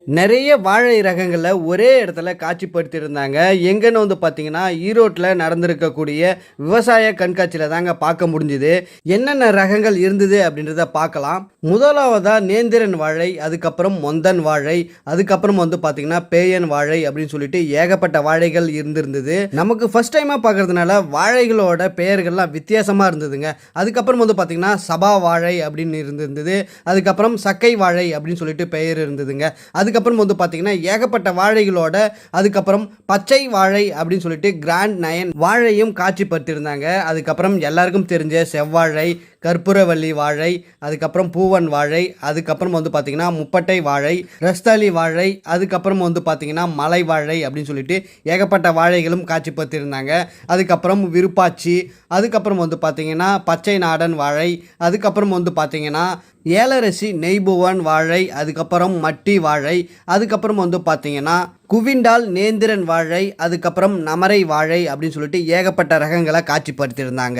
நிறைய வாழை ரகங்கள ஒரே இடத்துல காட்சிப்படுத்தியிருந்தாங்க. எங்கன்னு வந்து பார்த்தீங்கன்னா, ஈரோட்ல நடந்திருக்கக்கூடிய விவசாய கண்காட்சியில தாங்க பார்க்க முடிஞ்சுது. என்னென்ன ரகங்கள் இருந்தது அப்படின்றத பார்க்கலாம். முதலாவதா நேந்திரன் வாழை, அதுக்கப்புறம் மொந்தன் வாழை, அதுக்கப்புறம் வந்து பார்த்தீங்கன்னா பேயன் வாழை அப்படின்னு சொல்லிட்டு ஏகப்பட்ட வாழைகள் இருந்திருந்தது. நமக்கு ஃபர்ஸ்ட் டைமா பார்க்கறதுனால வாழைகளோட பெயர்கள்லாம் வித்தியாசமா இருந்ததுங்க. அதுக்கப்புறம் வந்து பார்த்தீங்கன்னா சபா வாழை அப்படின்னு இருந்திருந்தது. அதுக்கப்புறம் சக்கை வாழை அப்படின்னு சொல்லிட்டு பெயர் இருந்ததுங்க. அதுக்கப்புறம் வந்து பார்த்தீங்கன்னா ஏகப்பட்ட வாழைகளோட அதுக்கப்புறம் பச்சை வாழை அப்படின்னு சொல்லிட்டு கிராண்ட் நயன் வாழையும் காட்சிப்படுத்தியிருந்தாங்க. அதுக்கப்புறம் எல்லாருக்கும் தெரிஞ்ச செவ்வாழை, கற்பூரவள்ளி வாழை, அதுக்கப்புறம் பூவன் வாழை, அதுக்கப்புறம் வந்து பார்த்தீங்கன்னா முப்பட்டை வாழை, ரஸ்தாலி வாழை, அதுக்கப்புறம் வந்து பார்த்தீங்கன்னா மலை வாழை அப்படின்னு சொல்லிட்டு ஏகப்பட்ட வாழைகளும் காட்சிப்படுத்தியிருந்தாங்க. அதுக்கப்புறம் விருப்பாச்சி, அதுக்கப்புறம் வந்து பார்த்தீங்கன்னா பச்சை நாடன் வாழை, அதுக்கப்புறம் வந்து பார்த்தீங்கன்னா ஏலரசி நெய்புவன் வாழை, அதுக்கப்புறம் மட்டி வாழை, அதுக்கப்புறம் வந்து பார்த்தீங்கன்னா குவிண்டால் நேந்திரன் வாழை, அதுக்கப்புறம் நமரை வாழை அப்படின்னு சொல்லிட்டு ஏகப்பட்ட ரகங்களை காட்சிப்படுத்தியிருந்தாங்க.